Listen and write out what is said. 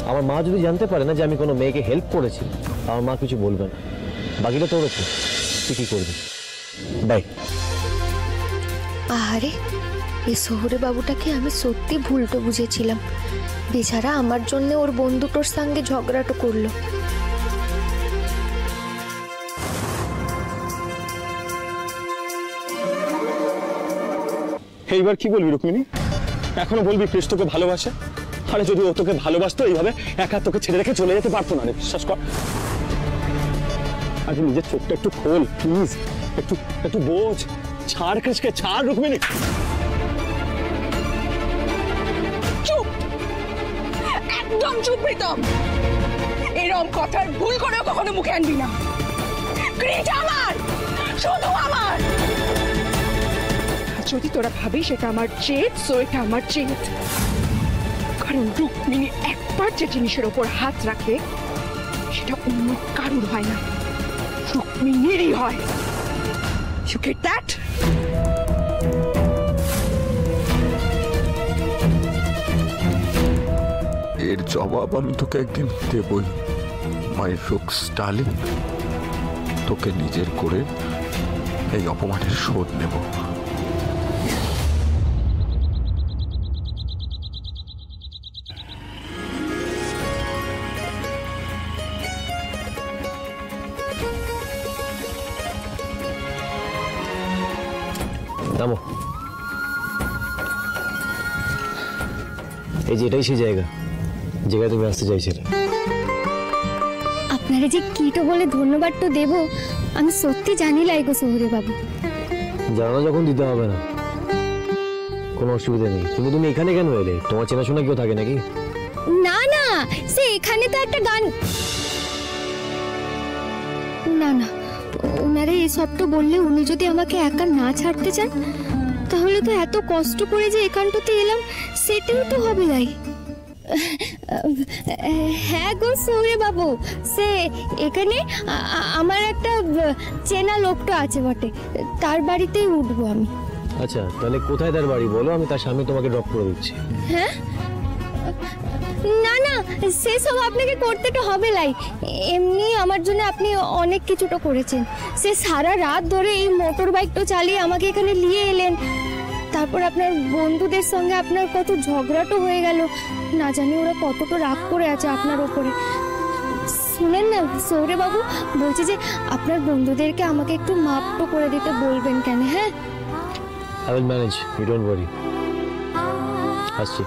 আমার মা যদি জানতে পারে না যে আমি কোনো মেয়েকে হেল্প করেছি, আমার মা কিছু বলবে না। বাকিটা তোর ওপর, তুই কি করবি। বাই। আরে এই শহুরে বাবুটাকে আমি সত্যি ভুলটো বুঝেছিলাম। বেচারা আমার জন্য ওর বন্ধুটোর সঙ্গে ঝগড়াটো করলো। এইবার কি বলবি রুক্মিণী? এখনো বলবি কৃষ তোকে ভালোবাসে? আরে যদি ও তোকে ভালোবাসতো এইভাবে একা তোকে ছেড়ে রেখে চলে যেতে পারতো না রে, বিশ্বাস কর। আজ নিজের চোখটা একটু খোল প্লিজ, একটু একটু বোঝ। ছাড় কৃষকে, ছাড় রুক্মিণী। চুপ, একদম চুপ প্রীতম। এরকম কথার ভুল করেও কখনো মুখে আনবি না। কৃষ আমার, শুধু আমার। যদি তোরা ভাবিস এটা আমার জেদ, সো এটা আমার জেদ। কারণ রুক্মিণী একবার যে জিনিসের ওপর হাত রাখে সেটা অন্য কারুর হয় না, রুক্মিণীরই হয়। You get that? এর জবাব আমি তোকে একদিন দেবই, মাই রুক্স ডার্লিং। তোকে নিজের করে এই অপমানের শোধ নেব। নামো। এই যে এটাই সেই জায়গা যেখানে তুমি আসতে চাইছিলে। আপনারা যে কিটো বলে ধন্যবাদ তো দেব আমি সত্যি জানি লাইগো শহুরে বাবু। জানো যখন দিতে হবে না, কোনো অসুবিধা নেই। কিন্তু তুমি এখানে কেন এলে? তোমার চেনাশোনা কেউ থাকে নাকি? না না, সে এখানে তো একটা গান। না না, ওনারা এসব তো বললে উনি যদি আমাকে একা না ছাড়তে চান তাহলে তো এত কষ্ট করে যে এখানটাতে এলাম সেটাই তো হবে তাই। হ্যাঁ গো শহুরে বাবু, সে এখানে আমার একটা চেনা লোকটা আছে বটে, তার বাড়িতেই উঠবো আমি। আচ্ছা, তাহলে কোথায় তার বাড়ি বলো, আমি তার সামনে তোমাকে ড্রপ করে দিচ্ছি। হ্যাঁ না না, সেসব আপনাকে করতে তো হবে লাই। এমনি আমার জন্য আপনি অনেক কিছুটা করেছেন। সে সারা রাত ধরে এই মোটর বাইকটা চালিয়ে আমাকে এখানে নিয়ে এলেন। তারপর আপনার বন্ধুদের সঙ্গে আপনার কত ঝগড়াটো হয়ে গেল, না জানি ওরা কতটা রাগ করে আছে আপনার ওপরে। শুনেন না শহুরে বাবু, বলছি যে আপনার বন্ধুদেরকে আমাকে একটু মাপটো করে দিতে বলবেন কেন? হ্যাঁ, I will manage, you don't worry. আসছি।